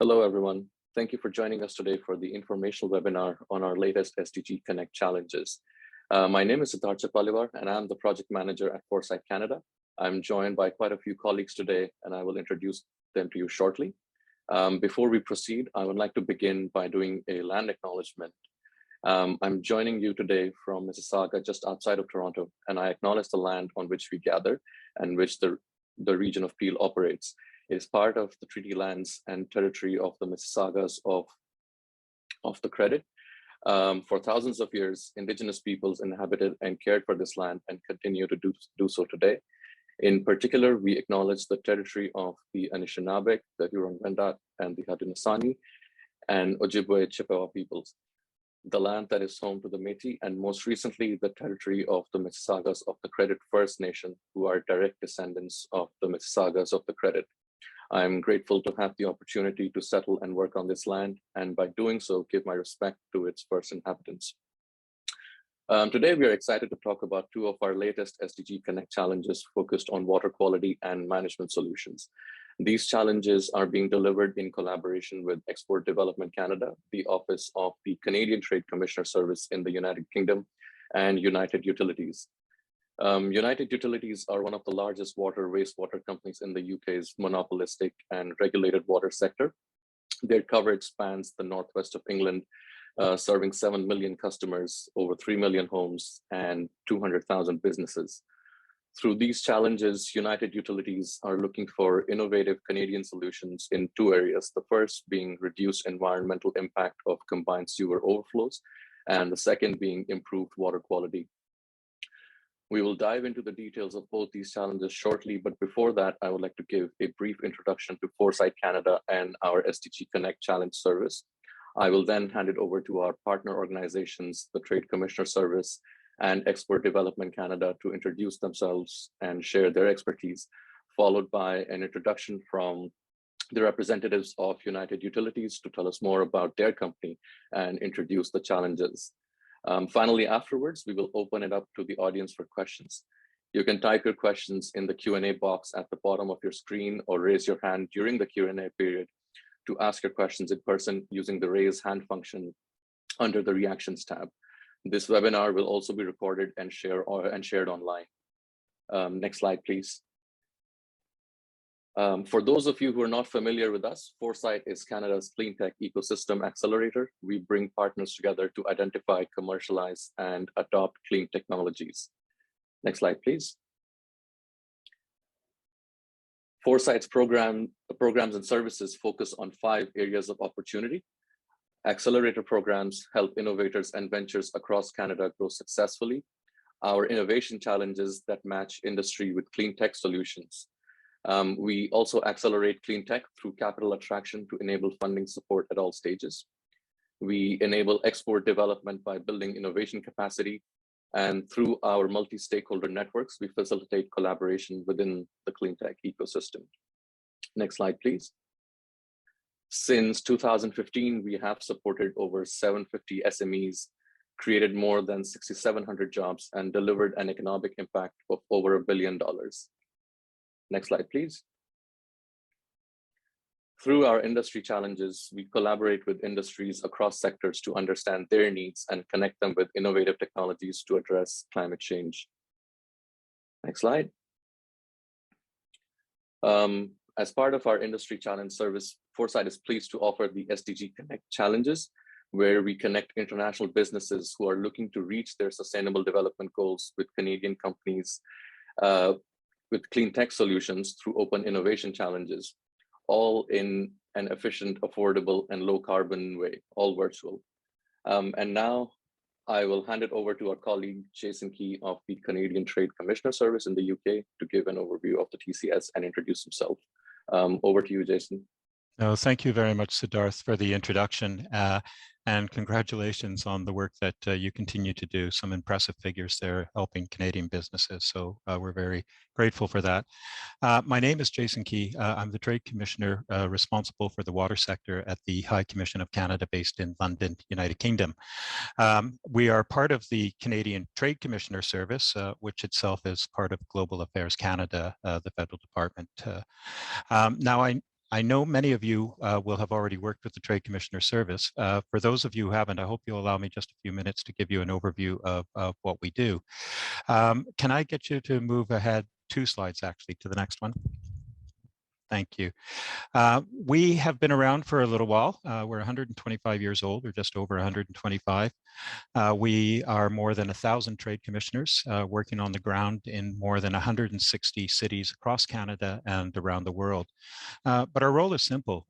Hello, everyone. Thank you for joining us today for the informational webinar on our latest SDG Connect Challenges. My name is Siddharth Palivar, and I'm the project manager at Foresight Canada. I'm joined by quite a few colleagues today, and I will introduce them to you shortly. Before we proceed, I would like to begin by doing a land acknowledgement. I'm joining you today from Mississauga, just outside of Toronto, and I acknowledge the land on which we gather and which the region of Peel operates. It is part of the treaty lands and territory of the Mississaugas of the Credit. For thousands of years, Indigenous peoples inhabited and cared for this land and continue to do so today. In particular, we acknowledge the territory of the Anishinaabe, the Huron-Wendat, and the Haudenosaunee, and Ojibwe Chippewa peoples, the land that is home to the Métis, and most recently, the territory of the Mississaugas of the Credit First Nation, who are direct descendants of the Mississaugas of the Credit. I'm grateful to have the opportunity to settle and work on this land, and by doing so, give my respect to its first inhabitants. Today, we are excited to talk about two of our latest SDG Connect challenges focused on water quality and management solutions. These challenges are being delivered in collaboration with Export Development Canada, the Office of the Canadian Trade Commissioner Service in the United Kingdom, and United Utilities. United Utilities are one of the largest water wastewater companies in the UK's monopolistic and regulated water sector. Their coverage spans the northwest of England, serving 7 million customers, over 3 million homes, and 200,000 businesses. Through these challenges, United Utilities are looking for innovative Canadian solutions in two areas, the first being reduced environmental impact of combined sewer overflows, and the second being improved water quality. We will dive into the details of both these challenges shortly, but before that, I would like to give a brief introduction to Foresight Canada and our SDG Connect Challenge service. I will then hand it over to our partner organizations, the Trade Commissioner Service and Export Development Canada, to introduce themselves and share their expertise, followed by an introduction from the representatives of United Utilities to tell us more about their company and introduce the challenges. Finally, afterwards, we will open it up to the audience for questions. You can type your questions in the Q&A box at the bottom of your screen or raise your hand during the Q&A period to ask your questions in person using the raise hand function under the reactions tab. This webinar will also be recorded and shared online. Next slide, please. For those of you who are not familiar with us, Foresight is Canada's clean tech ecosystem accelerator. We bring partners together to identify, commercialize, and adopt clean technologies. Next slide, please. Foresight's programs and services focus on 5 areas of opportunity. Accelerator programs help innovators and ventures across Canada grow successfully. Our innovation challenges that match industry with clean tech solutions. We also accelerate clean tech through capital attraction to enable funding support at all stages. We enable export development by building innovation capacity, and through our multi-stakeholder networks, we facilitate collaboration within the clean tech ecosystem. Next slide, please. Since 2015, we have supported over 750 SMEs, created more than 6,700 jobs, and delivered an economic impact of over $1 billion. Next slide, please. Through our industry challenges, we collaborate with industries across sectors to understand their needs and connect them with innovative technologies to address climate change. Next slide. As part of our industry challenge service, Foresight is pleased to offer the SDG Connect Challenges, where we connect international businesses who are looking to reach their sustainable development goals with Canadian companies with clean tech solutions through open innovation challenges, all in an efficient, affordable, and low carbon way, all virtual. And now I will hand it over to our colleague, Jason Key of the Canadian Trade Commissioner Service in the UK to give an overview of the TCS and introduce himself. Over to you, Jason. No, thank you very much, Siddharth, for the introduction. And congratulations on the work that you continue to do. Some impressive figures there helping Canadian businesses. So we're very grateful for that. My name is Jason Key. I'm the Trade Commissioner responsible for the water sector at the High Commission of Canada based in London, United Kingdom. We are part of the Canadian Trade Commissioner Service, which itself is part of Global Affairs Canada, the federal department. Now, I know many of you will have already worked with the Trade Commissioner Service. For those of you who haven't, I hope you'll allow me just a few minutes to give you an overview of what we do. Can I get you to move ahead 2 slides, actually, to the next one? Thank you. We have been around for a little while. We're 125 years old, or just over 125. We are more than 1,000 trade commissioners working on the ground in more than 160 cities across Canada and around the world. But our role is simple.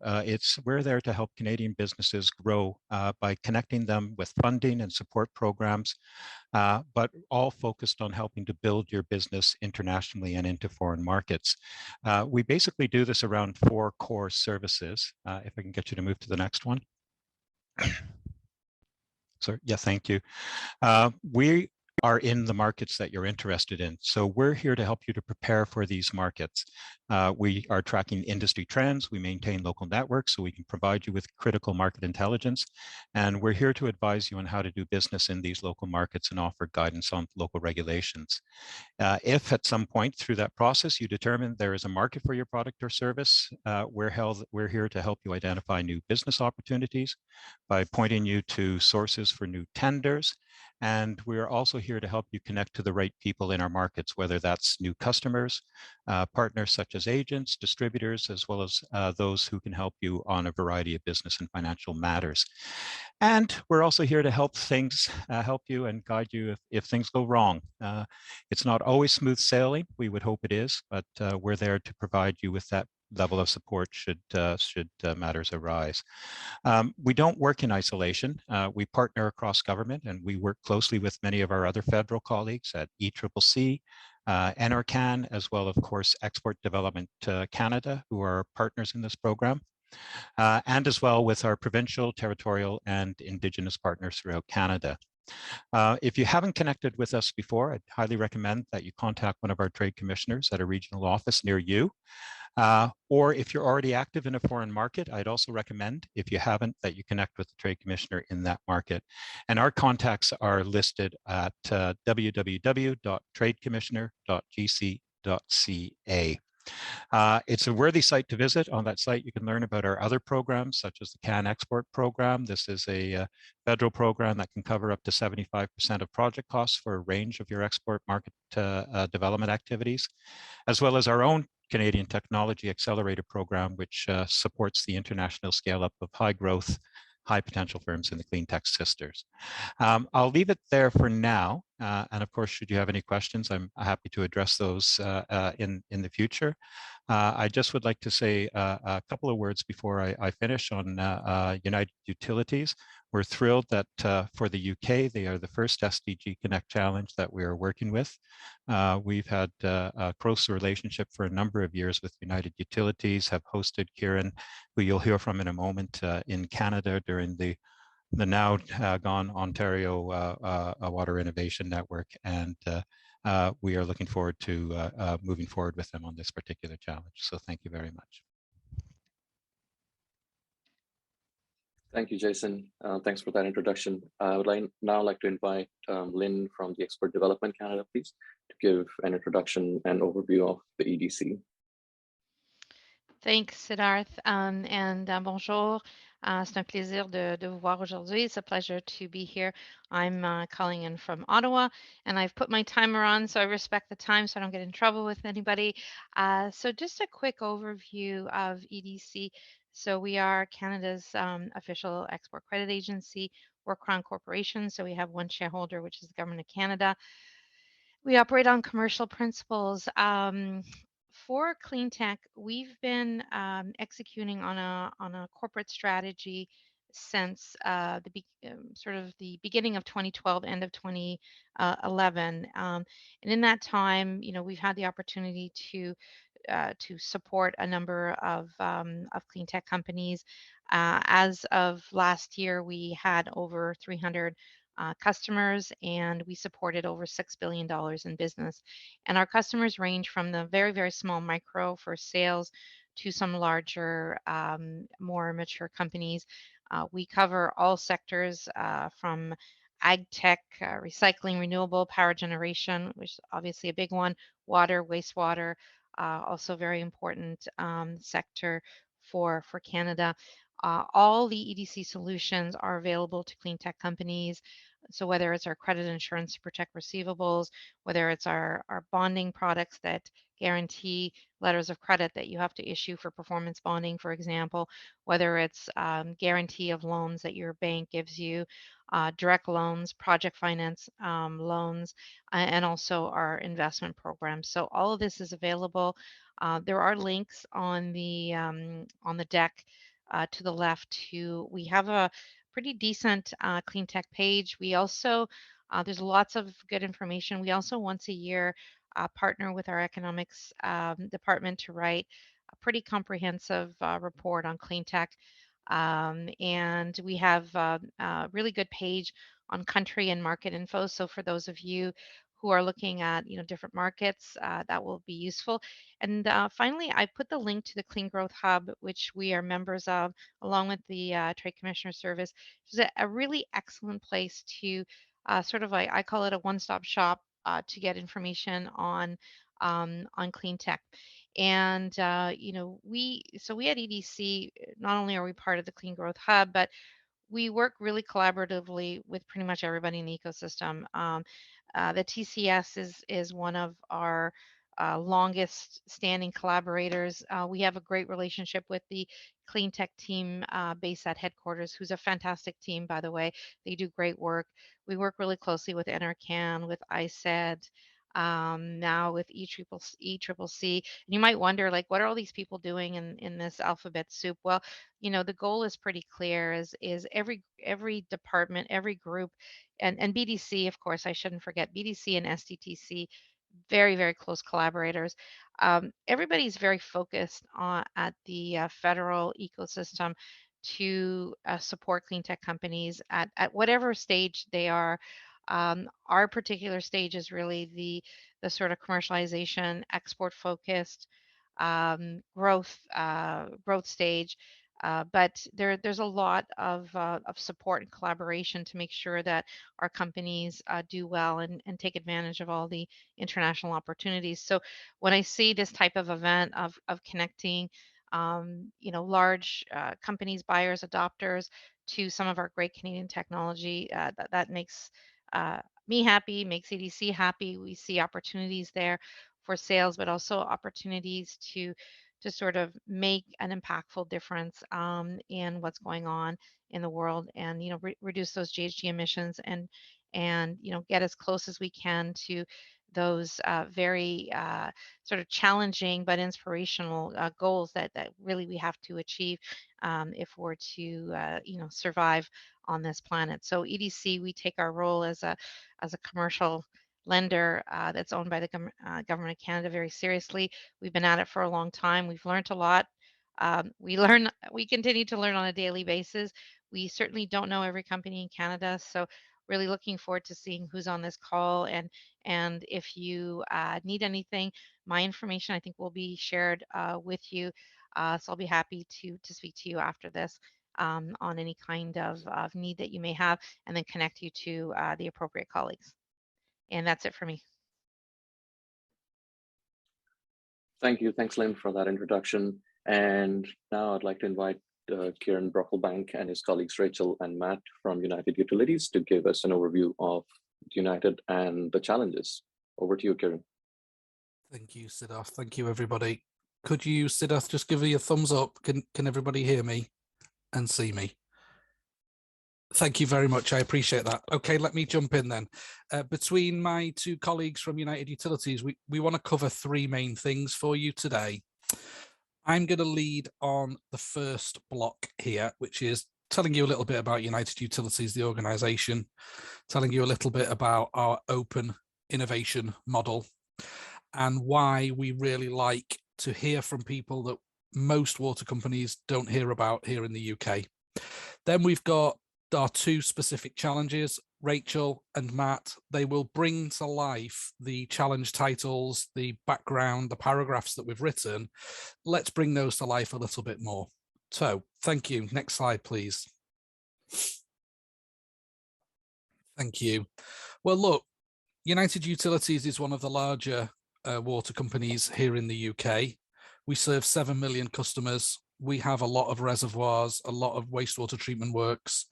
We're there to help Canadian businesses grow by connecting them with funding and support programs, but all focused on helping to build your business internationally and into foreign markets. We basically do this around 4 core services. If I can get you to move to the next one. So, yeah, thank you. We are in the markets that you're interested in. So we're here to help you to prepare for these markets. We are tracking industry trends. We maintain local networks so we can provide you with critical market intelligence. And we're here to advise you on how to do business in these local markets and offer guidance on local regulations. If at some point through that process you determine there is a market for your product or service, we're here to help you identify new business opportunities by pointing you to sources for new tenders. And we're also here to help you connect to the right people in our markets, whether that's new customers, partners such as agents, distributors, as well as those who can help you on a variety of business and financial matters. And we're also here to help you and guide you if things go wrong. It's not always smooth sailing. We would hope it is, but we're there to provide you with that level of support should matters arise. We don't work in isolation. We partner across government, and we work closely with many of our other federal colleagues at ECCC, NRCan, as well, of course, Export Development Canada, who are partners in this program, and as well with our provincial, territorial, and Indigenous partners throughout Canada. If you haven't connected with us before, I'd highly recommend that you contact one of our trade commissioners at a regional office near you. Or if you're already active in a foreign market, I'd also recommend, if you haven't, that you connect with the trade commissioner in that market. And our contacts are listed at www.tradecommissioner.gc.ca. It's a worthy site to visit. On that site, you can learn about our other programs, such as the CAN Export Program. This is a federal program that can cover up to 75% of project costs for a range of your export market development activities, as well as our own Canadian Technology Accelerator Program, which supports the international scale-up of high-growth, high-potential firms in the clean tech sisters. I'll leave it there for now. And of course, should you have any questions, I'm happy to address those in the future. I just would like to say a couple of words before I finish on United Utilities. We're thrilled that for the UK, they are the first SDG Connect Challenge that we are working with. We've had a close relationship for a number of years with United Utilities, have hosted Kieran, who you'll hear from in a moment, in Canada during the now gone Ontario Water Innovation Network. And we are looking forward to moving forward with them on this particular challenge. So thank you very much. Thank you, Jason. Thanks for that introduction. I would now like to invite Lynn from the Export Development Canada, please, to give an introduction and overview of the EDC. Thanks, Siddharth, bonjour. C'est un plaisir de vous voir aujourd'hui. It's a pleasure to be here. I'm calling in from Ottawa, and I've put my timer on, so I respect the time so I don't get in trouble with anybody. So just a quick overview of EDC. So we are Canada's official export credit agency. We're Crown Corporation, so we have one shareholder, which is the Government of Canada. We operate on commercial principles. For clean tech, we've been executing on a corporate strategy since sort of the beginning of 2012, end of 2011, and in that time, we've had the opportunity to support a number of clean tech companies. As of last year, we had over 300 customers, and we supported over $6 billion in business. And our customers range from the very, very small micro for sales to some larger, more mature companies. We cover all sectors from ag tech, recycling, renewable power generation, which is obviously a big one, water, wastewater, also very important sector for Canada. All the EDC solutions are available to clean tech companies. So whether it's our credit insurance to protect receivables, whether it's our bonding products that guarantee letters of credit that you have to issue for performance bonding, for example, whether it's guarantee of loans that your bank gives you, direct loans, project finance loans, and also our investment programs. So all of this is available. There are links on the deck to the left. We have a pretty decent clean tech page. We also there's lots of good information. We also once a year partner with our economics department to write a pretty comprehensive report on clean tech. And we have a really good page on country and market info. So for those of you who are looking at different markets, that will be useful. And finally, I put the link to the Clean Growth Hub, which we are members of, along with the Trade Commissioner Service, which is a really excellent place to sort of like, I call it a one-stop shop to get information on clean tech. And we at EDC, not only are we part of the Clean Growth Hub, but we work really collaboratively with pretty much everybody in the ecosystem. The TCS is one of our longest standing collaborators. We have a great relationship with the clean tech team based at headquarters, who's a fantastic team, by the way. They do great work. We work really closely with NRCan, with ISED, now with ECCC. And you might wonder, like, what are all these people doing in this alphabet soup? Well, the goal is pretty clear, is every department, every group, and BDC, of course, I shouldn't forget BDC and SDTC, very, very close collaborators. Everybody's very focused on at the federal ecosystem to support clean tech companies at whatever stage they are. Our particular stage is really the sort of commercialization, export focused growth stage. But there's a lot of support and collaboration to make sure that our companies do well and take advantage of all the international opportunities. So when I see this type of event of connecting, large companies, buyers, adopters to some of our great Canadian technology, that makes me happy, makes EDC happy. We see opportunities there for sales, but also opportunities to sort of make an impactful difference in what's going on in the world, and reduce those GHG emissions, and get as close as we can to those very sort of challenging but inspirational goals that really we have to achieve if we're to survive on this planet. So EDC, we take our role as a commercial lender that's owned by the government of Canada very seriously. We've been at it for a long time. We've learned a lot. We continue to learn on a daily basis. We certainly don't know every company in Canada, so really looking forward to seeing who's on this call. And if you need anything, my information I think will be shared with you. So I'll be happy to speak to you after this on any kind of need that you may have, and then connect you to the appropriate colleagues. And that's it for me. Thank you. Thanks, Lynn, for that introduction. And now I'd like to invite Kieran Brocklebank and his colleagues Rachel and Matt from United Utilities to give us an overview of United and the challenges. Over to you, Kieran. Thank you, Siddharth. Thank you, everybody. Could you, Siddharth, just give me a thumbs up? Can everybody hear me and see me? Thank you very much. I appreciate that. Okay, let me jump in then. Between my two colleagues from United Utilities, we want to cover three main things for you today. I'm going to lead on the first block here, which is telling you a little bit about United Utilities, the organization, telling you a little bit about our open innovation model, and why we really like to hear from people that most water companies don't hear about here in the UK. Then we've got our two specific challenges. Rachel and Matt, they will bring to life the challenge titles, the background, the paragraphs that we've written. Let's bring those to life a little bit more. So thank you. Next slide, please. Thank you. Well, look, United Utilities is one of the larger water companies here in the UK. We serve 7 million customers we have a lot of reservoirs, a lot of wastewater treatment works.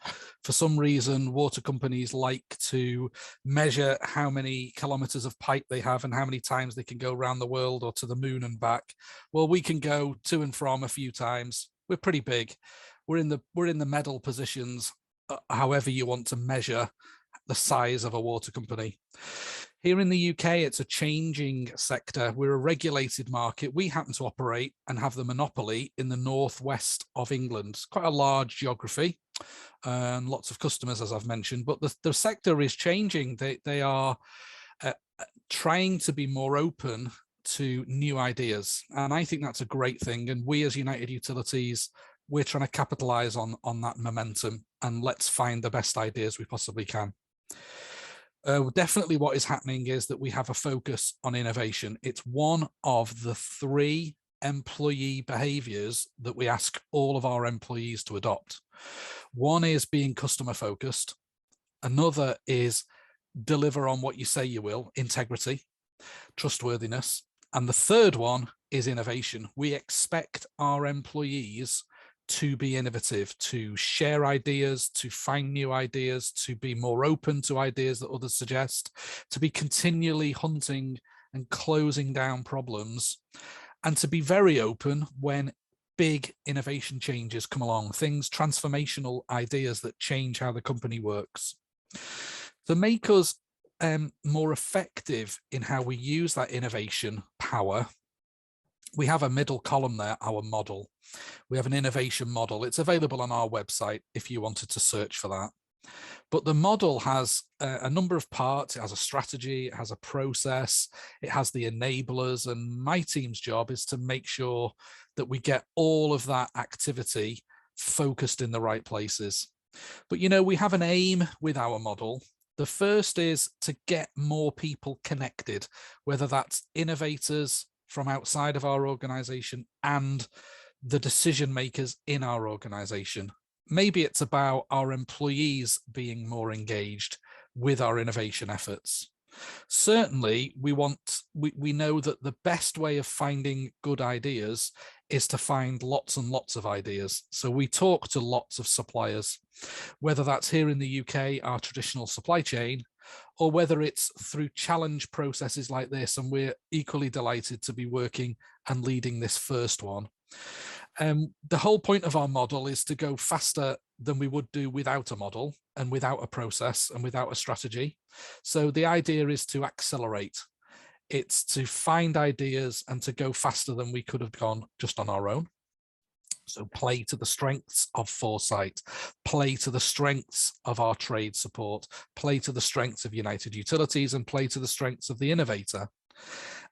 For some reason, water companies like to measure how many kilometers of pipe they have and how many times they can go around the world or to the moon and back. Well, we can go to and from a few times. We're pretty big. We're in the medal positions, however you want to measure the size of a water company. Here in the UK, it's a changing sector. We're a regulated market. We happen to operate and have the monopoly in the northwest of England. It's quite a large geography and lots of customers, as I've mentioned, but the sector is changing. They are trying to be more open to new ideas. And I think that's a great thing. And we as United Utilities, we're trying to capitalize on that momentum, and let's find the best ideas we possibly can. Definitely what is happening is that we have a focus on innovation. It's one of the 3 employee behaviors that we ask all of our employees to adopt. One is being customer focused. Another is deliver on what you say you will, integrity, trustworthiness. And the third one is innovation. We expect our employees to be innovative, to share ideas, to find new ideas, to be more open to ideas that others suggest, to be continually hunting and closing down problems, and to be very open when big innovation changes come along, things, transformational ideas that change how the company works. To make us more effective in how we use that innovation power, we have a middle column there, our model. We have an innovation model. It's available on our website if you wanted to search for that. But the model has a number of parts. It has a strategy, it has a process, it has the enablers, and my team's job is to make sure that we get all of that activity focused in the right places. But you know, we have an aim with our model. The first is to get more people connected, whether that's innovators from outside of our organization and the decision makers in our organization. Maybe it's about our employees being more engaged with our innovation efforts. Certainly, we know that the best way of finding good ideas is to find lots and lots of ideas. So we talk to lots of suppliers, whether that's here in the UK, our traditional supply chain, or whether it's through challenge processes like this, and we're equally delighted to be working and leading this first one. The whole point of our model is to go faster than we would do without a model and without a process and without a strategy. So the idea is to accelerate. It's to find ideas and to go faster than we could have gone just on our own. So play to the strengths of Foresight, play to the strengths of our trade support, play to the strengths of United Utilities, and play to the strengths of the innovator.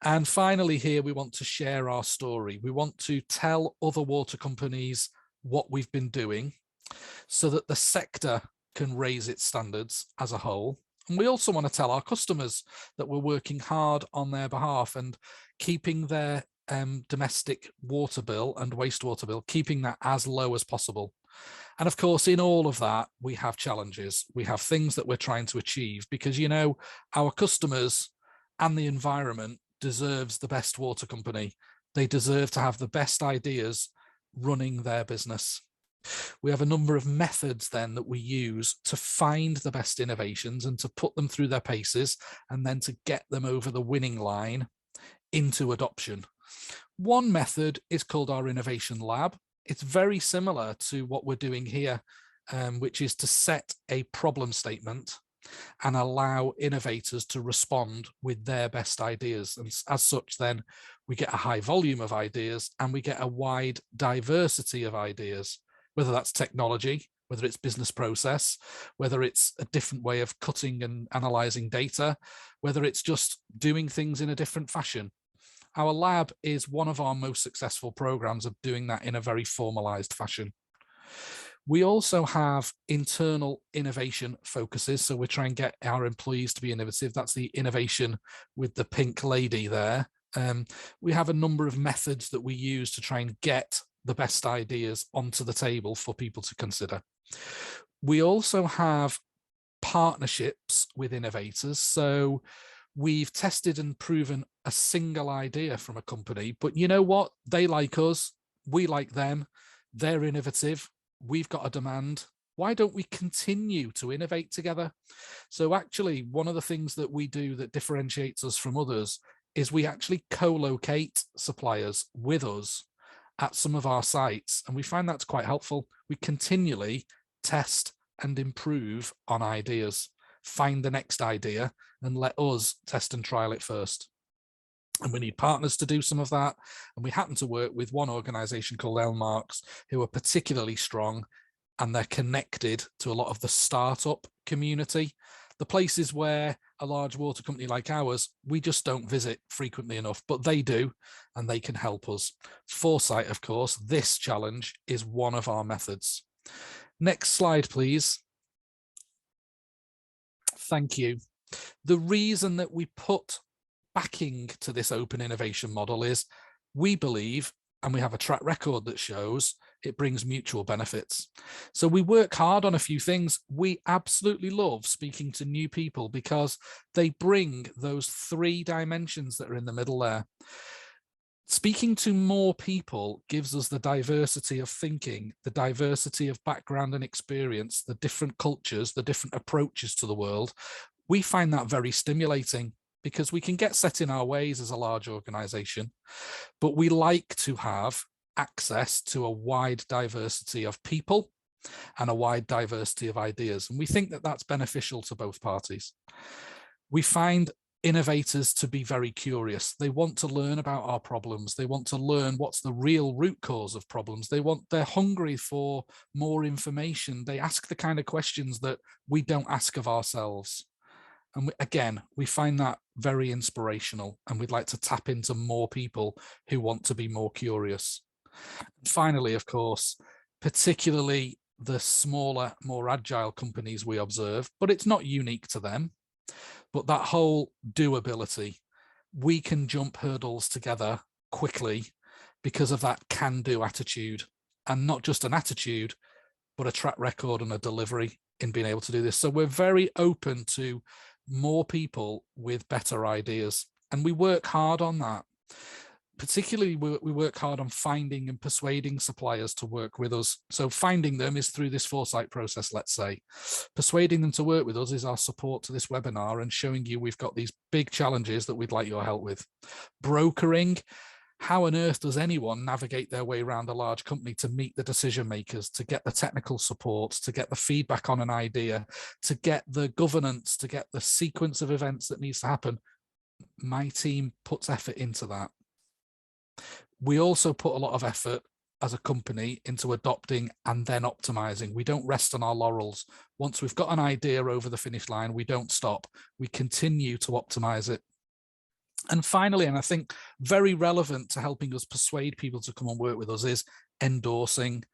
And finally, here we want to share our story. We want to tell other water companies what we've been doing so that the sector can raise its standards as a whole. And we also want to tell our customers that we're working hard on their behalf and keeping their domestic water bill and wastewater bill, keeping that as low as possible. And of course, in all of that, we have challenges. We have things that we're trying to achieve because, you know, our customers and the environment deserves the best water company. They deserve to have the best ideas running their business. We have a number of methods then that we use to find the best innovations and to put them through their paces and then to get them over the winning line into adoption. One method is called our Innovation Lab. It's very similar to what we're doing here, which is to set a problem statement and allow innovators to respond with their best ideas. And as such, then we get a high volume of ideas and we get a wide diversity of ideas, whether that's technology, whether it's business process, whether it's a different way of cutting and analyzing data, whether it's just doing things in a different fashion. Our lab is one of our most successful programs of doing that in a very formalized fashion. We also have internal innovation focuses. So we're trying to get our employees to be innovative. That's the innovation with the pink lady there. We have a number of methods that we use to try and get the best ideas onto the table for people to consider. We also have partnerships with innovators. So we've tested and proven a single idea from a company, but you know what? They like us, we like them, they're innovative, we've got a demand. Why don't we continue to innovate together? So actually, one of the things that we do that differentiates us from others is we actually co-locate suppliers with us at some of our sites, and we find that's quite helpful. We continually test and improve on ideas, find the next idea, and let us test and trial it first. And we need partners to do some of that. And we happen to work with one organization called Elmarks, who are particularly strong, and they're connected to a lot of the startup community, the places where a large water company like ours, we just don't visit frequently enough, but they do, and they can help us. Foresight, of course, this challenge is one of our methods. Next slide, please. Thank you. The reason that we put backing to this open innovation model is we believe, and we have a track record that shows, it brings mutual benefits. So we work hard on a few things. We absolutely love speaking to new people because they bring those 3 dimensions that are in the middle there. Speaking to more people gives us the diversity of thinking, the diversity of background and experience, the different cultures, the different approaches to the world. We find that very stimulating because we can get set in our ways as a large organization, but we like to have access to a wide diversity of people and a wide diversity of ideas. And we think that that's beneficial to both parties. We find innovators to be very curious. They want to learn about our problems. They want to learn what's the real root cause of problems. They're hungry for more information. They ask the kind of questions that we don't ask of ourselves. And again, we find that very inspirational, and we'd like to tap into more people who want to be more curious. Finally, of course, particularly the smaller, more agile companies we observe, but it's not unique to them, but that whole doability, we can jump hurdles together quickly because of that can-do attitude, and not just an attitude, but a track record and a delivery in being able to do this. So we're very open to more people with better ideas, and we work hard on that. Particularly, we work hard on finding and persuading suppliers to work with us. So finding them is through this Foresight process, let's say. Persuading them to work with us is our support to this webinar and showing you we've got these big challenges that we'd like your help with. Brokering, how on earth does anyone navigate their way around a large company to meet the decision makers, to get the technical support, to get the feedback on an idea, to get the governance, to get the sequence of events that needs to happen? My team puts effort into that. We also put a lot of effort as a company into adopting and then optimizing. We don't rest on our laurels. Once we've got an idea over the finish line, we don't stop. We continue to optimize it. And finally, and I think very relevant to helping us persuade people to come and work with us, is endorsing.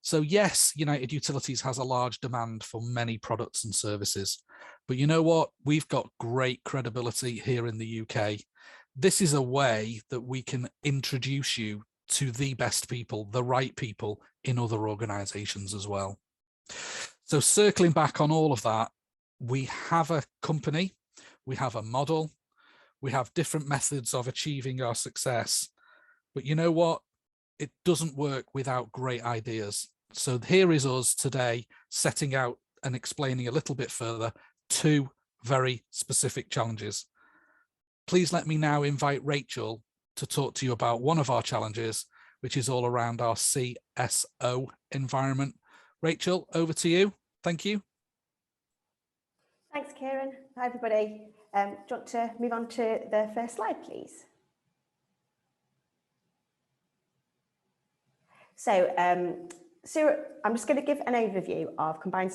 So yes, United Utilities has a large demand for many products and services, but you know what? We've got great credibility here in the UK. This is a way that we can introduce you to the best people, the right people in other organizations as well. So circling back on all of that, we have a company, we have a model, we have different methods of achieving our success, but you know what? It doesn't work without great ideas. So here is us today setting out and explaining a little bit further 2 very specific challenges. Please let me now invite Rachel to talk to you about one of our challenges, which is all around our CSO environment. Rachel, over to you. Thank you. Thanks, Kieran. Hi, everybody. Do you want to move on to the first slide, please? So I'm just going to give an overview of combined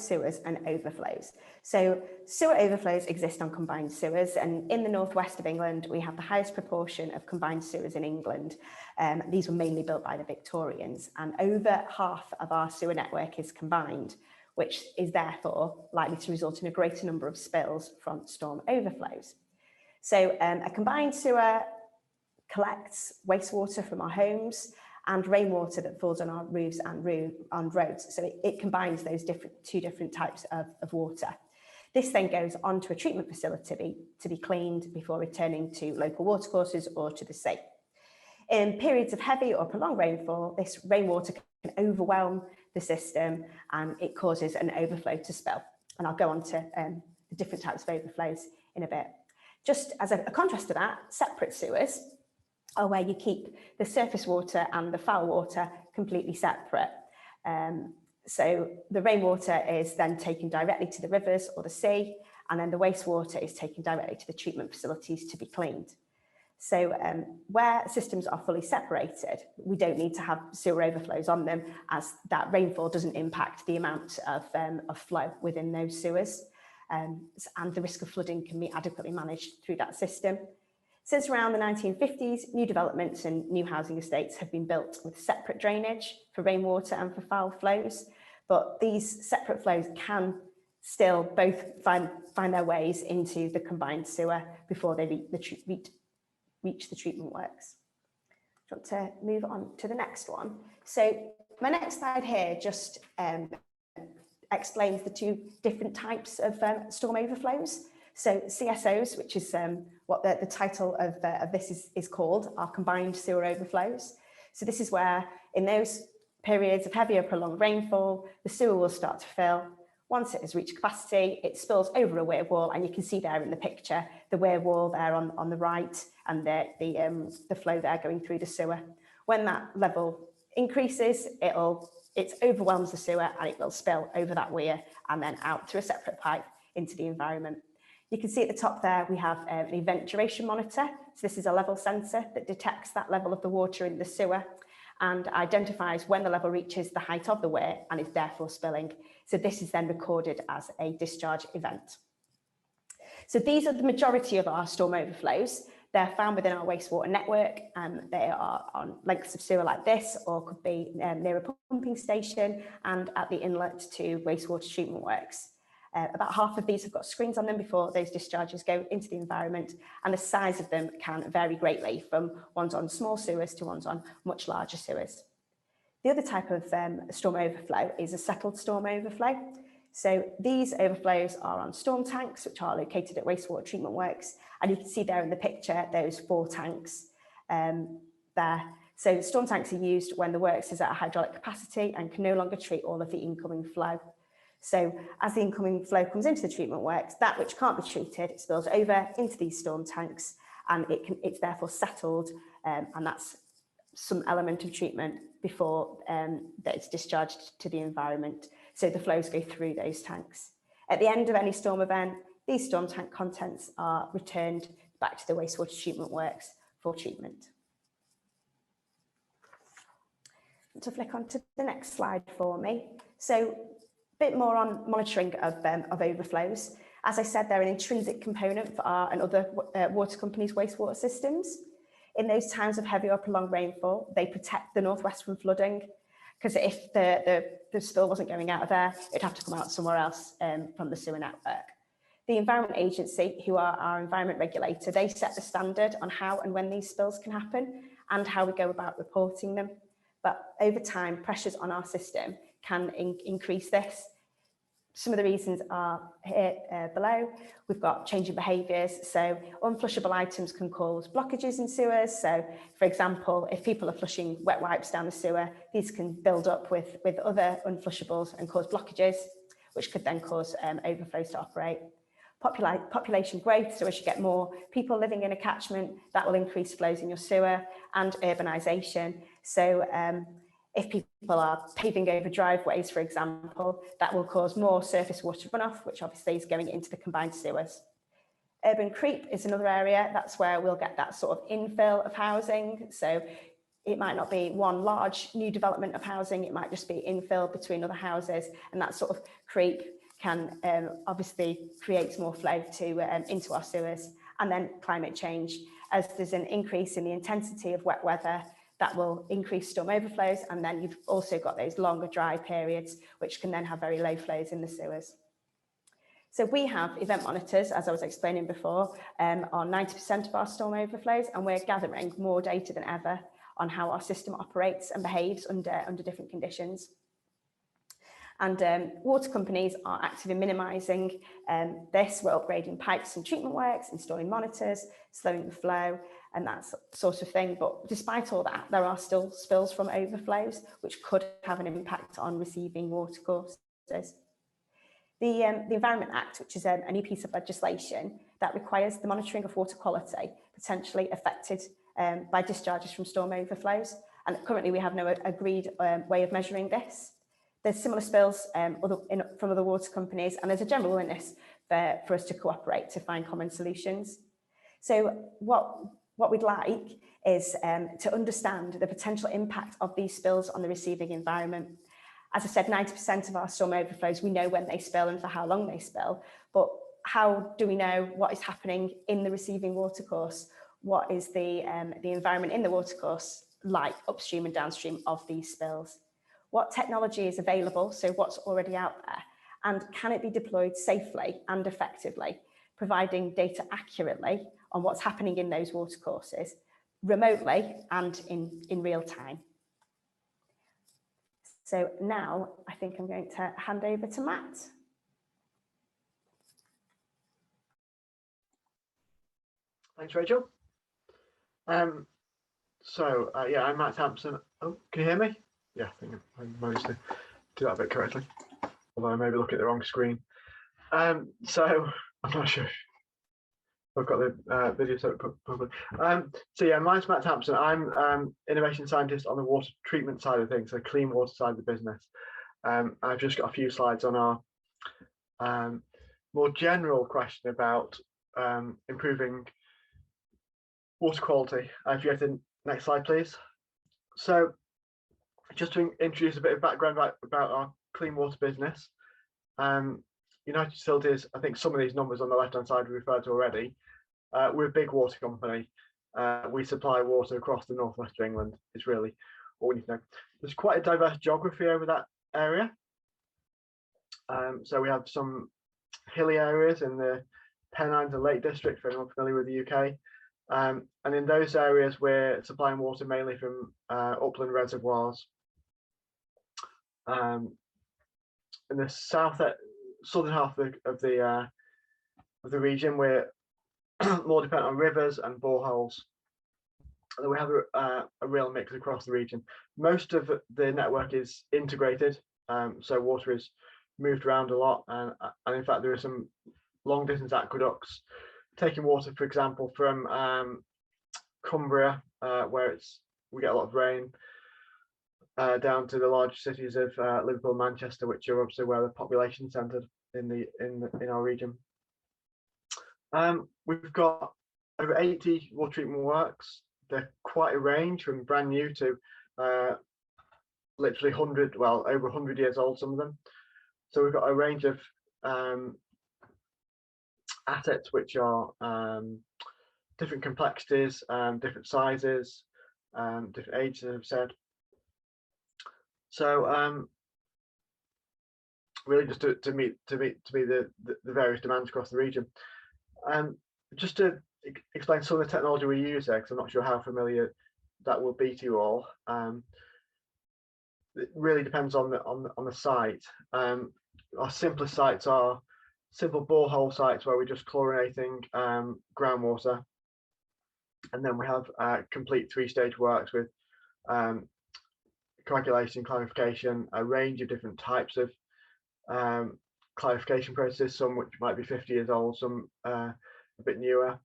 sewers and overflows. So sewer overflows exist on combined sewers, and in the northwest of England, we have the highest proportion of combined sewers in England. These were mainly built by the Victorians, and over half of our sewer network is combined, which is therefore likely to result in a greater number of spills from storm overflows. So a combined sewer collects wastewater from our homes and rainwater that falls on our roofs and on roads. So it combines those two different types of water. This then goes on to a treatment facility to be cleaned before returning to local watercourses or to the sea. In periods of heavy or prolonged rainfall, this rainwater can overwhelm the system and it causes an overflow to spill. And I'll go on to the different types of overflows in a bit. Just as a contrast to that, separate sewers are where you keep the surface water and the foul water completely separate. So the rainwater is then taken directly to the rivers or the sea, and then the wastewater is taken directly to the treatment facilities to be cleaned. So where systems are fully separated, we don't need to have sewer overflows on them, as that rainfall doesn't impact the amount of flow within those sewers. And the risk of flooding can be adequately managed through that system. Since around the 1950s, new developments and new housing estates have been built with separate drainage for rainwater and for foul flows, but these separate flows can still both find their ways into the combined sewer before they reach the treatment works. I want to move on to the next one. So my next slide here just explains the two different types of storm overflows. So CSOs, which is what the title of this is called, are combined sewer overflows. So this is where in those periods of heavy or prolonged rainfall, the sewer will start to fill. Once it has reached capacity, it spills over a weir wall, and you can see there in the picture the weir wall there on the right, and the flow there going through the sewer. When that level increases, it overwhelms the sewer and it will spill over that weir and then out through a separate pipe into the environment. You can see at the top there we have an event duration monitor. So this is a level sensor that detects that level of the water in the sewer and identifies when the level reaches the height of the weir and is therefore spilling. So this is then recorded as a discharge event. So these are the majority of our storm overflows. They're found within our wastewater network. They are on lengths of sewer like this, or could be near a pumping station and at the inlet to wastewater treatment works. About half of these have got screens on them before those discharges go into the environment, and the size of them can vary greatly from ones on small sewers to ones on much larger sewers. The other type of storm overflow is a settled storm overflow. So these overflows are on storm tanks, which are located at wastewater treatment works, and you can see there in the picture those 4 tanks there. So the storm tanks are used when the works is at a hydraulic capacity and can no longer treat all of the incoming flow. So as the incoming flow comes into the treatment works, that which can't be treated, it spills over into these storm tanks, and it's therefore settled, and that's some element of treatment before that it's discharged to the environment. So the flows go through those tanks. At the end of any storm event, these storm tank contents are returned back to the wastewater treatment works for treatment. To flick on to the next slide for me. So a bit more on monitoring of overflows. As I said, they're an intrinsic component for our and other water companies' wastewater systems. In those times of heavy or prolonged rainfall, they protect the northwest from flooding, because if the spill wasn't going out of there, it'd have to come out somewhere else from the sewer network. The Environment Agency, who are our environment regulator, they set the standard on how and when these spills can happen and how we go about reporting them. But over time, pressures on our system can increase this. Some of the reasons are here below. We've got changing behaviours. So unflushable items can cause blockages in sewers. So for example, if people are flushing wet wipes down the sewer, these can build up with other unflushables and cause blockages, which could then cause overflows to operate. Population growth, so as you get more people living in a catchment, that will increase flows in your sewer, and urbanisation. So if people are paving over driveways, for example, that will cause more surface water runoff, which obviously is going into the combined sewers. Urban creep is another area. That's where we'll get that sort of infill of housing. So it might not be one large new development of housing, it might just be infill between other houses, and that sort of creep can obviously create more flow into our sewers. And then climate change, as there's an increase in the intensity of wet weather, that will increase storm overflows, and then you've also got those longer dry periods, which can then have very low flows in the sewers. So we have event monitors, as I was explaining before, on 90% of our storm overflows, and we're gathering more data than ever on how our system operates and behaves under different conditions. And water companies are active in minimising this. We're upgrading pipes and treatment works, installing monitors, slowing the flow, and that sort of thing. But despite all that, there are still spills from overflows, which could have an impact on receiving watercourses. The Environment Act, which is a new piece of legislation that requires the monitoring of water quality potentially affected by discharges from storm overflows. And currently we have no agreed way of measuring this. There's similar spills from other water companies, and there's a general willingness for us to cooperate to find common solutions. So what we'd like is to understand the potential impact of these spills on the receiving environment. As I said, 90% of our storm overflows, we know when they spill and for how long they spill, but how do we know what is happening in the receiving watercourse? What is the environment in the watercourse like upstream and downstream of these spills? What technology is available, so what's already out there, and can it be deployed safely and effectively, providing data accurately on what's happening in those watercourses, remotely and in real time? So now I think I'm going to hand over to Matt. Thanks, Rachel. Yeah, I'm Matt Hampson. Oh, can you hear me? Yeah, I think I managed to do that a bit correctly, although I maybe look at the wrong screen. So I'm not sure if I've got the video set up properly. So yeah, my name's Matt Hampson. I'm innovation scientist on the water treatment side of things, so clean water side of the business. I've just got a few slides on our more general question about improving water quality. If you go to the next slide, please. So just to introduce a bit of background about our clean water business. United Facilities, I think some of these numbers on the left-hand side we referred to already. We're a big water company. We supply water across the northwest of England. It's really all we need to know. There's quite a diverse geography over that area. So we have some hilly areas in the Pennines and Lake District, for anyone familiar with the UK. And in those areas, we're supplying water mainly from upland reservoirs. In the southern half of the region, we're more dependent on rivers and boreholes. And we have a real mix across the region. Most of the network is integrated, so water is moved around a lot, and in fact there are some long distance aqueducts taking water, for example, from Cumbria, where we get a lot of rain, down to the large cities of Liverpool and Manchester, which are obviously where the population centred in our region. We've got over 80 water treatment works. They're quite a range, from brand new to literally over 100 years old, some of them. So we've got a range of assets which are different complexities, different sizes, different ages, as I've said. So really just to meet the various demands across the region. Just to explain some of the technology we use there, because I'm not sure how familiar that will be to you all. It really depends on the site. Our simplest sites are simple borehole sites where we're just chlorinating groundwater, and then we have complete 3-stage works with coagulation, clarification, a range of different types of clarification processes, some which might be 50 years old, some a bit newer.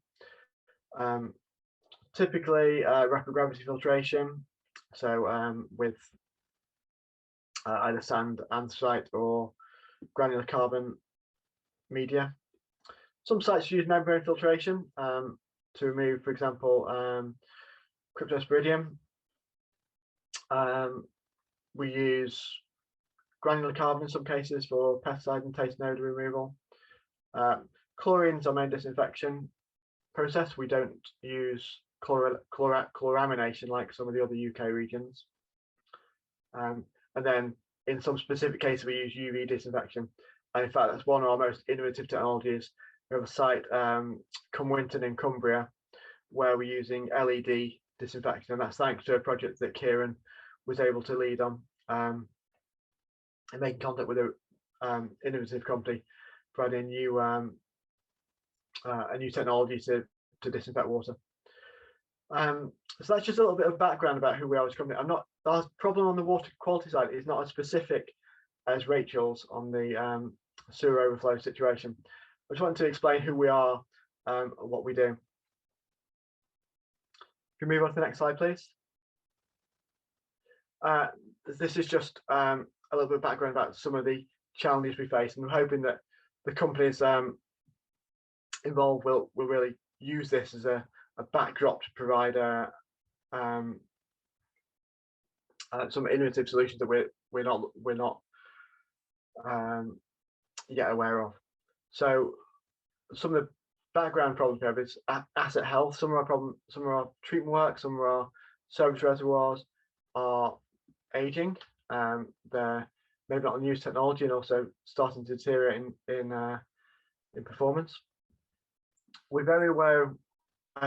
Typically rapid gravity filtration, so with either sand, anthracite, or granular carbon media. Some sites use membrane filtration to remove, for example, cryptosporidium. We use granular carbon in some cases for pesticide and taste and odor removal. Chlorine is our main disinfection process. We don't use chloramination like some of the other UK regions. And then in some specific cases, we use UV disinfection. And in fact, that's one of our most innovative technologies. We have a site, Cumwinton in Cumbria, where we're using LED disinfection. And that's thanks to a project that Kieran was able to lead on, and making contact with an innovative company, providing a new technology to disinfect water. So that's just a little bit of background about who we are as a company. Our problem on the water quality side is not as specific as Rachel's on the sewer overflow situation. I just wanted to explain who we are, what we do. Can we move on to the next slide, please? This is just a little bit of background about some of the challenges we face, and we're hoping that the companies involved will really use this as a backdrop to provide some innovative solutions that we're not yet aware of. So some of the background problems we have is asset health. Some of our treatment work, some of our surface reservoirs are aging. They're maybe not on used technology and also starting to deteriorate in performance. We're very aware of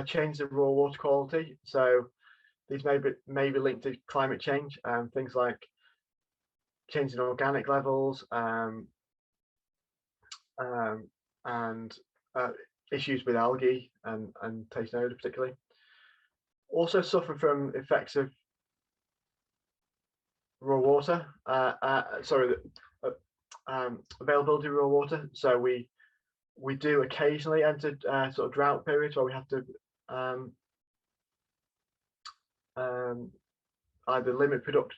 changes in raw water quality. So these may be linked to climate change, things like change in organic levels and issues with algae and taste and odor particularly. Also suffer from effects of raw water, availability of raw water. So we do occasionally enter sort of drought periods where we have to either limit production,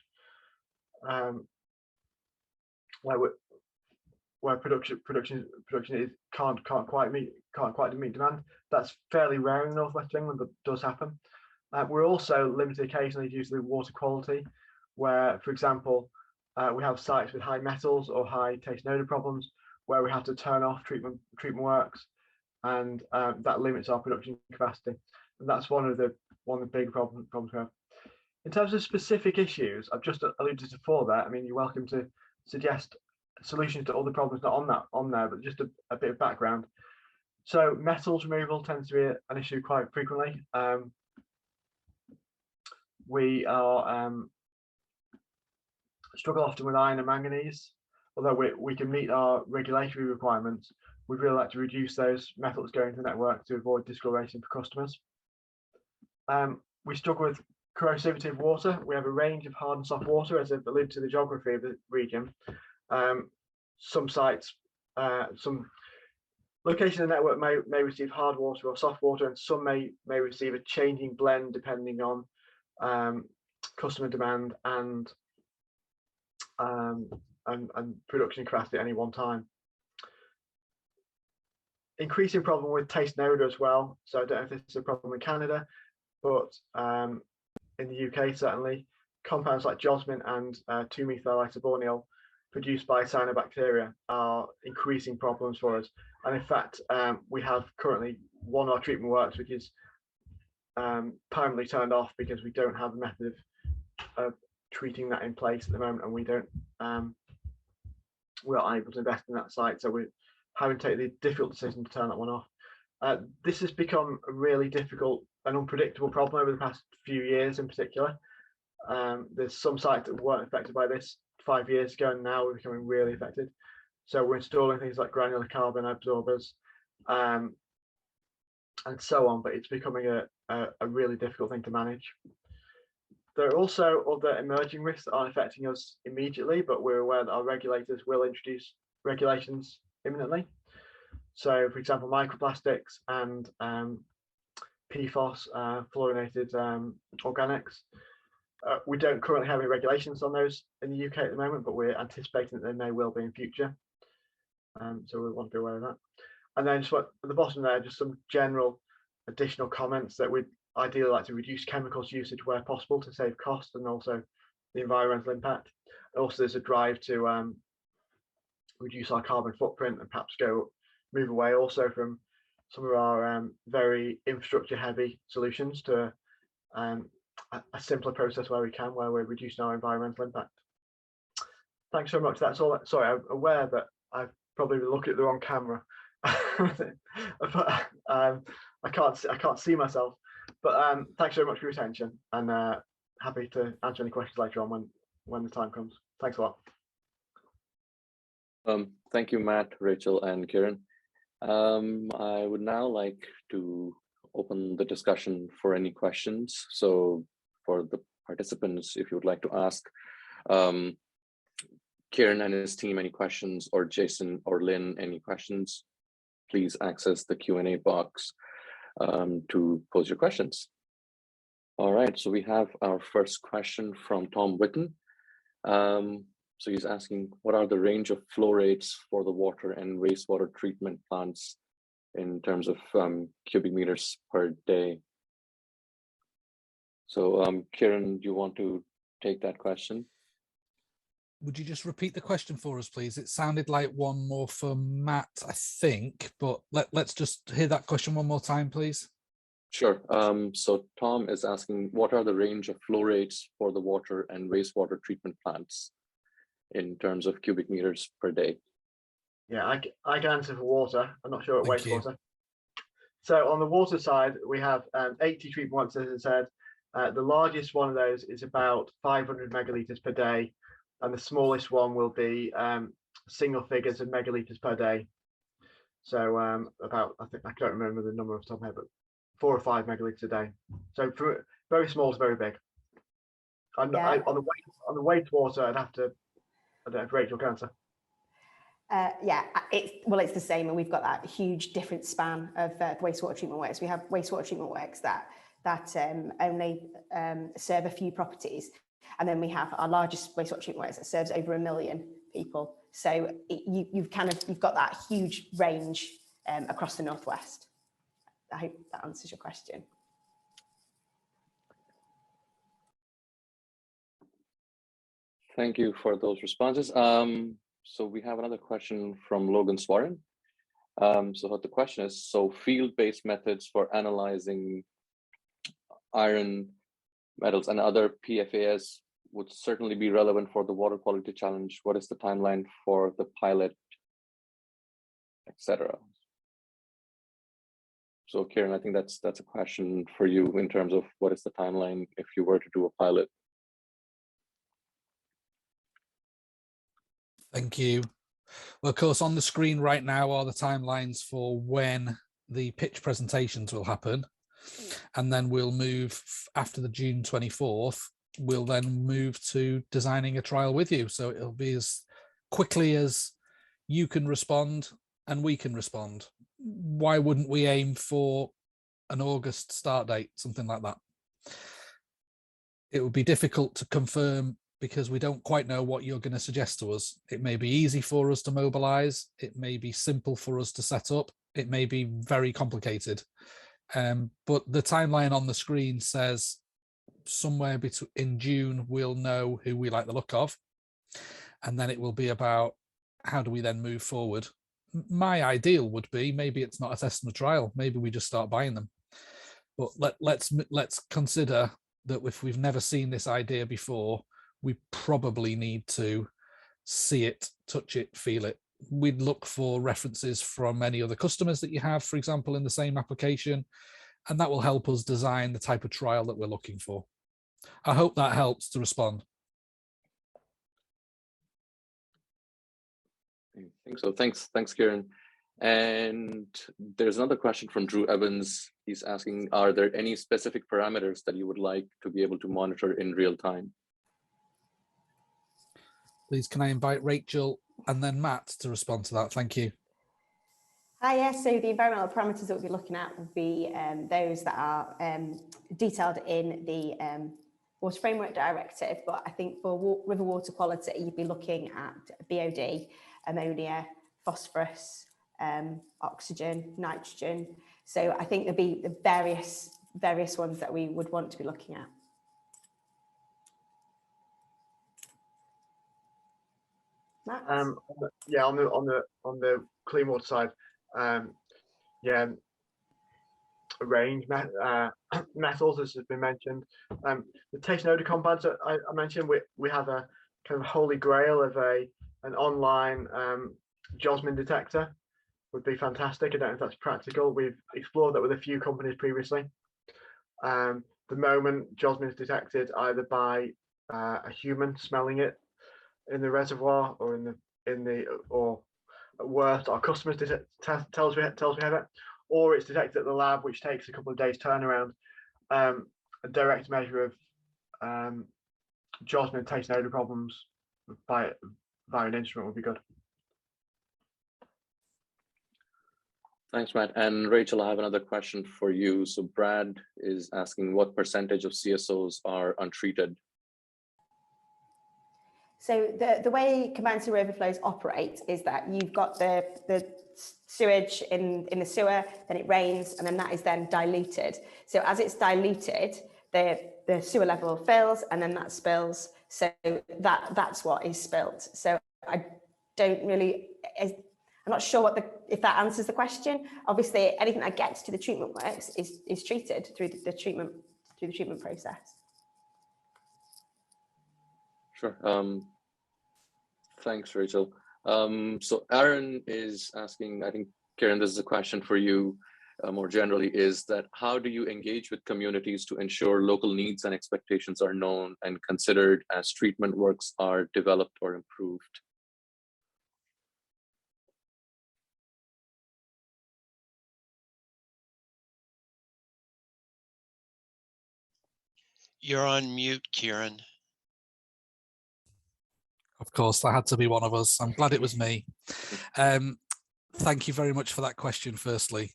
where production is can't quite meet demand. That's fairly rare in the northwest of England, but does happen. We're also limited occasionally due to the water quality, where, for example, we have sites with high metals or high taste and odor problems, where we have to turn off treatment works, and that limits our production capacity. And that's one of the big problems we have. In terms of specific issues, I've just alluded to before that. I mean, you're welcome to suggest solutions to other problems not on there, but just a bit of background. So metals removal tends to be an issue quite frequently. We are struggle often with iron and manganese. Although we can meet our regulatory requirements, we'd really like to reduce those metals going to the network to avoid discoloration for customers. We struggle with corrosivity of water. We have a range of hard and soft water, as I've alluded to the geography of the region. Some sites, some location of the network may receive hard water or soft water, and some may receive a changing blend depending on customer demand and production capacity at any one time. Increasing problem with taste and odor as well. So I don't know if this is a problem in Canada, but in the UK certainly, compounds like josmin and 2-methyl-isoborneol produced by cyanobacteria are increasing problems for us. And in fact, we have currently one of our treatment works which is permanently turned off because we don't have a method of treating that in place at the moment, and we aren't able to invest in that site, so we're having to take the difficult decision to turn that one off. This has become a really difficult and unpredictable problem over the past few years in particular. There's some sites that weren't affected by this 5 years ago, and now we're becoming really affected. So we're installing things like granular carbon absorbers and so on, but it's becoming a really difficult thing to manage. There are also other emerging risks that aren't affecting us immediately, but we're aware that our regulators will introduce regulations imminently. So, for example, microplastics and PFOS, fluorinated organics. We don't currently have any regulations on those in the UK at the moment, but we're anticipating that there may well be in future. So we want to be aware of that. And then just at the bottom there, just some general additional comments that we'd ideally like to reduce chemicals usage where possible to save cost and also the environmental impact. Also, there's a drive to reduce our carbon footprint and perhaps move away also from some of our very infrastructure heavy solutions to a simpler process where we're reducing our environmental impact. Thanks so much. That's all. Sorry, I'm aware that I've probably been looking at the wrong camera. But I can't see myself. But thanks very much for your attention, and happy to answer any questions later on when the time comes. Thanks a lot. Thank you, Matt, Rachel, and Kieran. I would now like to open the discussion for any questions. So for the participants, if you would like to ask Kieran and his team any questions, or Jason or Lynn any questions, please access the Q&A box to pose your questions. All right, so we have our first question from Tom Witten. So he's asking, what are the range of flow rates for the water and wastewater treatment plants in terms of cubic meters per day? So Kieran, do you want to take that question? Would you just repeat the question for us, please? It sounded like one more for Matt, I think, but let's just hear that question one more time, please. Sure. So Tom is asking, what are the range of flow rates for the water and wastewater treatment plants in terms of cubic meters per day? Yeah, I can answer for water. I'm not sure at Thank you. wastewater. So on the water side, we have 80 treatment plants, as I said. The largest one of those is about 500 megalitres per day, and the smallest one will be single figures of megalitres per day. So about, I think, I can't remember the number off the top of my head, but 4 or 5 megalitres a day. So from very small to very big. And Yeah. on the wastewater, I'd have to, I don't know if Rachel can answer. Yeah, it's the same, and we've got that huge different span of wastewater treatment works. We have wastewater treatment works that only serve a few properties, and then we have our largest wastewater treatment works that serves over 1 million people. So you've got that huge range across the Northwest. I hope that answers your question. Thank you for those responses. So we have another question from Logan Swarin. So the question is, so field-based methods for analyzing iron, metals, and other PFAS would certainly be relevant for the water quality challenge. What is the timeline for the pilot, etc.? So Kieran, I think that's a question for you in terms of what is the timeline if you were to do a pilot. Thank you. Well, of course, on the screen right now are the timelines for when the pitch presentations will happen. And then we'll move after the June 24th, we'll then move to designing a trial with you. So it'll be as quickly as you can respond and we can respond. Why wouldn't we aim for an August start date, something like that? It would be difficult to confirm because we don't quite know what you're going to suggest to us. It may be easy for us to mobilize. It may be simple for us to set up. It may be very complicated. But the timeline on the screen says somewhere in June, we'll know who we like the look of. And then it will be about how do we then move forward. My ideal would be, maybe it's not a test and a trial. Maybe we just start buying them. But let's consider that if we've never seen this idea before, we probably need to see it, touch it, feel it. We'd look for references from any other customers that you have, for example, in the same application, and that will help us design the type of trial that we're looking for. I hope that helps to respond. I think so. Thanks, Kieran. And there's another question from Drew Evans. He's asking, are there any specific parameters that you would like to be able to monitor in real time? Please, can I invite Rachel and then Matt to respond to that? Thank you. Hi, yes. So the environmental parameters that we'll be looking at will be those that are detailed in the Water Framework Directive. But I think for river water quality, you'd be looking at BOD, ammonia, phosphorus, oxygen, nitrogen. So I think there'll be the various ones that we would want to be looking at. Yeah, on the clean water side, yeah, range metals, as has been mentioned. The taste and odor compounds that I mentioned, we have a kind of holy grail of an online Josmin detector. Would be fantastic. I don't know if that's practical. We've explored that with a few companies previously. The moment Josmin is detected either by a human smelling it in the reservoir or or worse, our customers tells we have it, or it's detected at the lab, which takes a couple of days turnaround. A direct measure of Josman taste and odor problems via an instrument would be good. Thanks, Matt. And Rachel, I have another question for you. So Brad is asking what percentage of CSOs are untreated? So the way combined sewer overflows operate is that you've got the sewage in the sewer, then it rains, and then that is then diluted. So as it's diluted, the sewer level fills, and then that spills. So that's what is spilt. So I don't really, I'm not sure if that answers the question. Obviously, anything that gets to the treatment works is treated through the treatment process. Sure. Thanks, Rachel. So Aaron is asking, I think, Karen, this is a question for you more generally, is that how do you engage with communities to ensure local needs and expectations are known and considered as treatment works are developed or improved? You're on mute, Kieran. Of course, that had to be one of us. I'm glad it was me. Thank you very much for that question, firstly.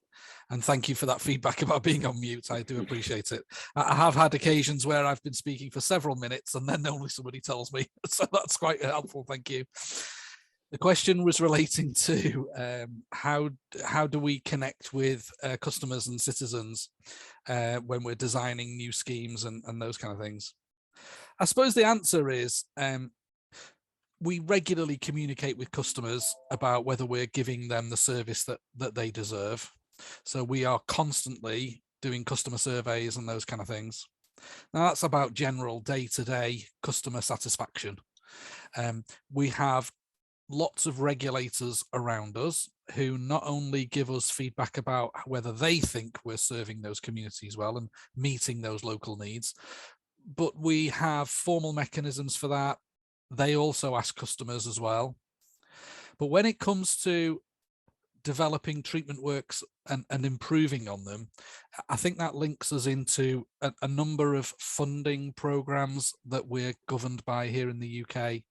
And thank you for that feedback about being on mute. I do appreciate it. I have had occasions where I've been speaking for several minutes and then only somebody tells me. So that's quite helpful. Thank you. The question was relating to how do we connect with customers and citizens when we're designing new schemes and those kind of things. I suppose the answer is we regularly communicate with customers about whether we're giving them the service that they deserve. So we are constantly doing customer surveys and those kind of things. Now that's about general day-to-day customer satisfaction. We have lots of regulators around us who not only give us feedback about whether they think we're serving those communities well and meeting those local needs, but we have formal mechanisms for that. They also ask customers as well. But when it comes to developing treatment works and improving on them, I think that links us into a number of funding programs that we're governed by here in the UK.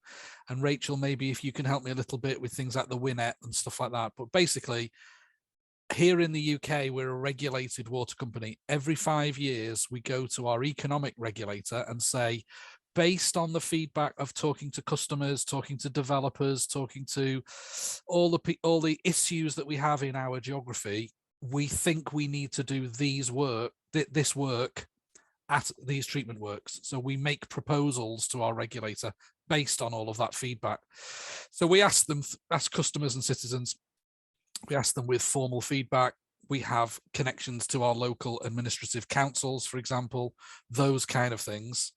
And Rachel, maybe if you can help me a little bit with things like the WINET and stuff like that. But basically, here in the UK, we're a regulated water company. Every 5 years, we go to our economic regulator and say, based on the feedback of talking to customers, talking to developers, talking to all the issues that we have in our geography, we think we need to do this work at these treatment works. So we make proposals to our regulator based on all of that feedback. So we ask customers and citizens, we ask them with formal feedback. We have connections to our local administrative councils, for example, those kind of things.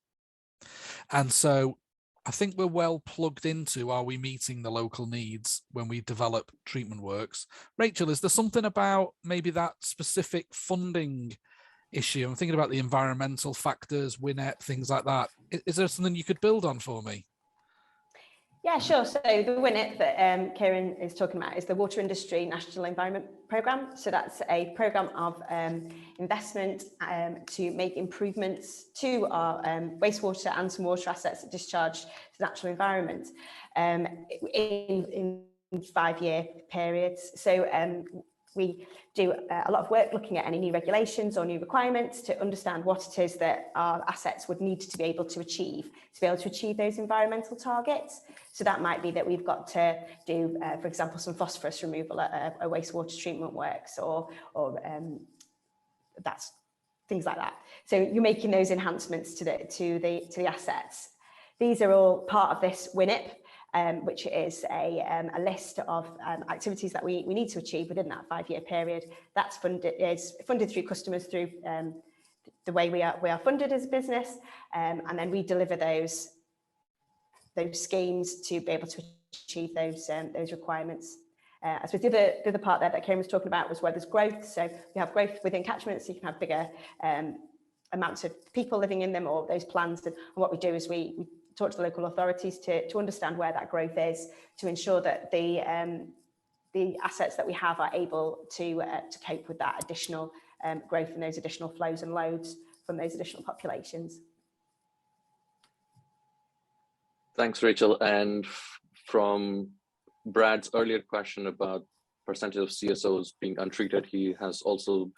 And so I think we're well plugged into, are we meeting the local needs when we develop treatment works? Rachel, is there something about maybe that specific funding issue? I'm thinking about the environmental factors, WINET, things like that. Is there something you could build on for me? Yeah, sure. So the WINET that Kieran is talking about is the Water Industry National Environment Programme. So that's a programme of investment to make improvements to our wastewater and some water assets that discharge to the natural environment in 5-year periods. So we do a lot of work looking at any new regulations or new requirements to understand what it is that our assets would need to be able to achieve those environmental targets. So that might be that we've got to do, for example, some phosphorus removal at a wastewater treatment works, or that's things like that. So you're making those enhancements to the assets. These are all part of this WINEP, which is a list of activities that we need to achieve within that 5-year period. That's funded through customers through the way we are funded as a business, and then we deliver those schemes to be able to achieve those requirements. As with the other part there that Karen was talking about was where there's growth. So we have growth within catchments, so you can have bigger amounts of people living in them, or those plans. And what we do is we talk to the local authorities to understand where that growth is, to ensure that the assets that we have are able to cope with that additional growth and those additional flows and loads from those additional populations. Thanks, Rachel. And from Brad's earlier question about percentage of CSOs being untreated, he has also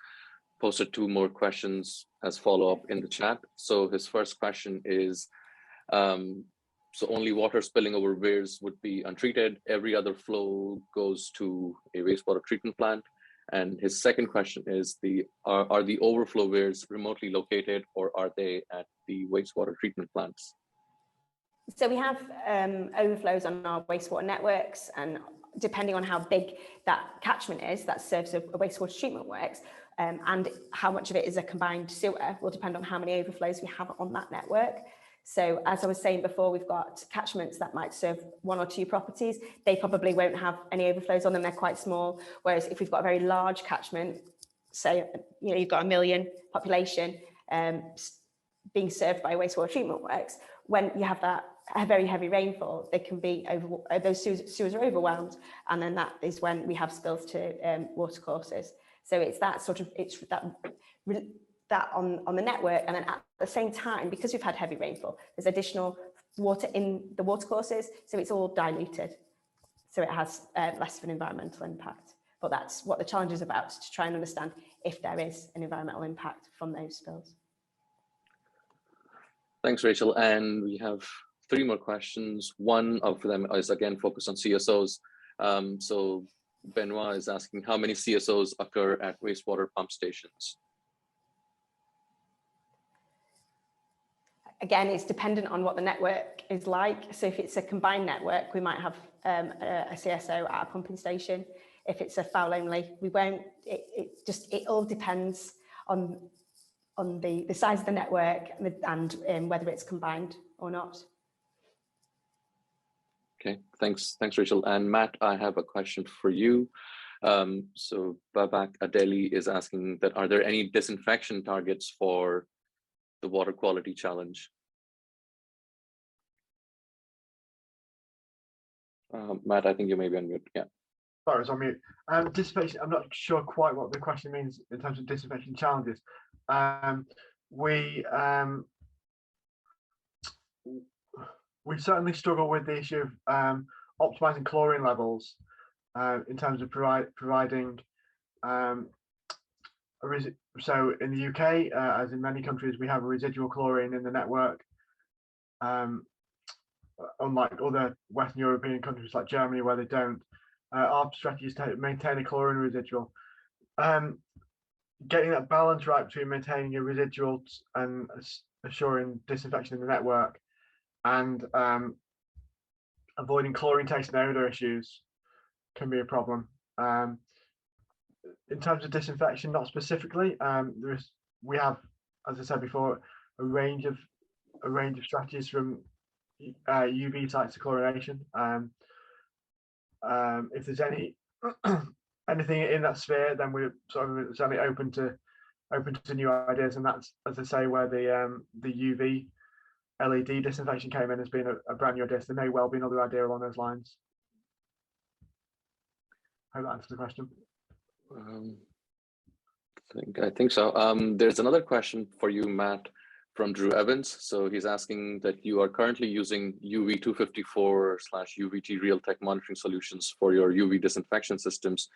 posted 2 more questions as follow-up in the chat. So his first question is, so only water spilling over weirs would be untreated. Every other flow goes to a wastewater treatment plant. And his second question is, are the overflow weirs remotely located, or are they at the wastewater treatment plants? So we have overflows on our wastewater networks, and depending on how big that catchment is that serves a wastewater treatment works, and how much of it is a combined sewer will depend on how many overflows we have on that network. So as I was saying before, we've got catchments that might serve 1 or 2 properties. They probably won't have any overflows on them, they're quite small. Whereas if we've got a very large catchment, say, you've got 1 million population being served by wastewater treatment works, when you have that very heavy rainfall, they can be those sewers are overwhelmed, and then that is when we have spills to watercourses. So it's that sort of, that on the network, and then at the same time, because we've had heavy rainfall, there's additional water in the watercourses, so it's all diluted, so it has less of an environmental impact. But that's what the challenge is about, to try and understand if there is an environmental impact from those spills. Thanks, Rachel. And we have 3 more questions. One of them is again focused on CSOs. So Benoit is asking, how many CSOs occur at wastewater pump stations? Again, it's dependent on what the network is like. So if it's a combined network, we might have a CSO at a pumping station. If it's a foul only, we won't. It all depends on the size of the network and whether it's combined or not. Okay, thanks, Rachel. And Matt, I have a question for you. So Babak Adeli is asking that, are there any disinfection targets for the water quality challenge? Matt, I think you may be on mute. Yeah. Sorry, I was on mute. Dissipation, I'm not sure quite what the question means in terms of dissipation challenges. We certainly struggle with the issue of optimizing chlorine levels in terms of providing so in the UK, as in many countries, we have a residual chlorine in the network. Unlike other Western European countries like Germany, where they don't, our strategy is to maintain a chlorine residual. Getting that balance right between maintaining a residual and assuring disinfection in the network, and avoiding chlorine taste and odor issues can be a problem. In terms of disinfection, not specifically, we have, as I said before, a range of strategies from UV sites to chlorination. If there's anything in that sphere, then we're certainly open to new ideas, and that's, as I say, where the UV LED disinfection came in has been a brand new idea. So there may well be another idea along those lines. Hope that answers the question. I think so. There's another question for you, Matt, from Drew Evans. So he's asking that you are currently using UV254/UVT Realtek monitoring solutions for your UV disinfection systems,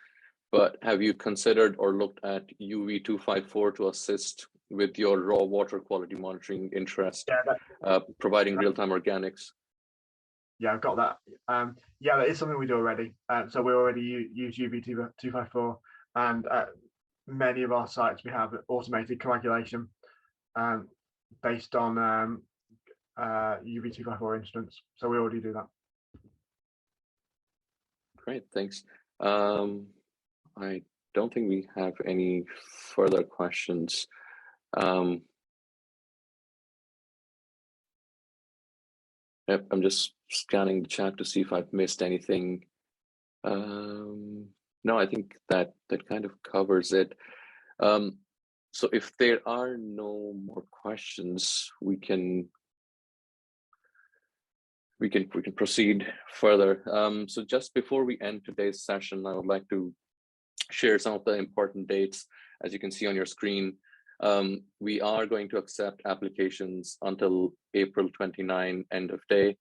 but have you considered or looked at UV254 to assist with your raw water quality monitoring interest, providing real-time organics? Yeah, I've got that. Yeah, that is something we do already. So we already use UV254, and at many of our sites we have automated coagulation based on UV254 instance. So we already do that. Great, thanks. I don't think we have any further questions. Yep, I'm just scanning the chat to see if I've missed anything. No, I think that kind of covers it. So if there are no more questions, we can we can proceed further. So just before we end today's session, I would like to share some of the important dates. As you can see on your screen, we are going to accept applications until April 29, end of day.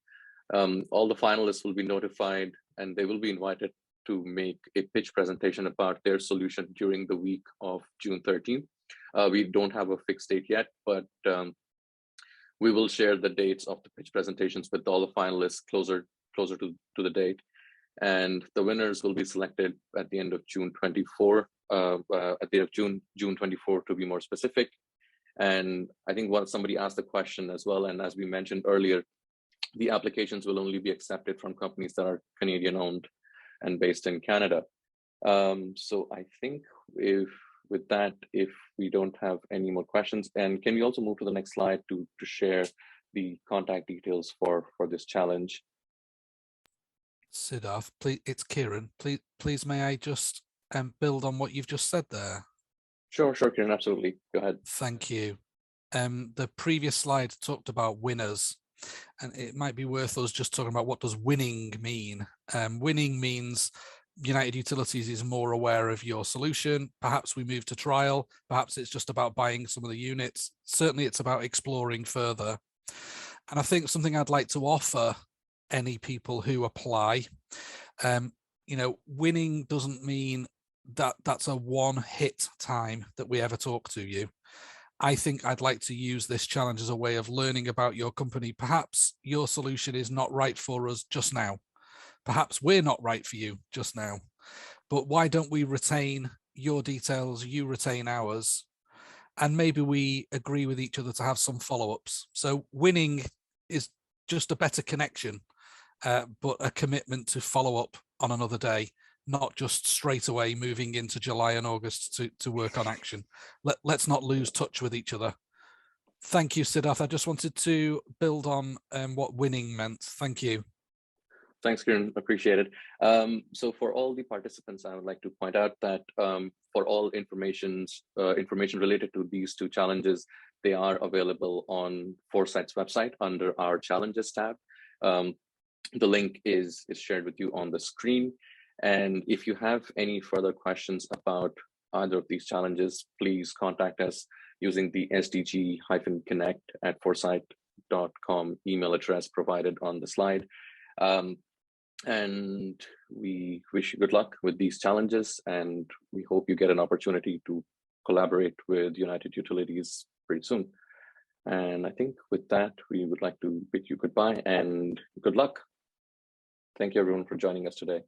All the finalists will be notified and they will be invited to make a pitch presentation about their solution during the week of June 13th. We don't have a fixed date yet, but we will share the dates of the pitch presentations with all the finalists closer to the date. And the winners will be selected at the end of June 24, at the end of June 24 to be more specific. And I think somebody asked the question as well, and as we mentioned earlier, the applications will only be accepted from companies that are Canadian owned and based in Canada. So I think with that, if we don't have any more questions, and can we also move to the next slide to share the contact details for this challenge? Siddharth, please, it's Kieran. Please, may I just build on what you've just said there? Sure, Kieran, absolutely. Go ahead. Thank you. The previous slide talked about winners, and it might be worth us just talking about what does winning mean. Winning means United Utilities is more aware of your solution. Perhaps we move to trial. Perhaps it's just about buying some of the units. Certainly it's about exploring further. And I think something I'd like to offer any people who apply, winning doesn't mean that that's a one hit time that we ever talk to you. I think I'd like to use this challenge as a way of learning about your company. Perhaps your solution is not right for us just now. Perhaps we're not right for you just now, but why don't we retain your details, you retain ours, and maybe we agree with each other to have some follow-ups. So winning is just a better connection, but a commitment to follow up on another day, not just straight away moving into July and August to work on action. Let's not lose touch with each other. Thank you, Siddharth. I just wanted to build on what winning meant. Thank you. Thanks, Kieran. Appreciate it. So for all the participants, I would like to point out that for all information related to these two challenges, they are available on Foursight's website under our challenges tab. The link is shared with you on the screen. And if you have any further questions about either of these challenges, please contact us using the SDG-Connect@foresight.com email address provided on the slide. And we wish you good luck with these challenges, and we hope you get an opportunity to collaborate with United Utilities pretty soon. And I think with that, we would like to bid you goodbye and good luck. Thank you everyone for joining us today.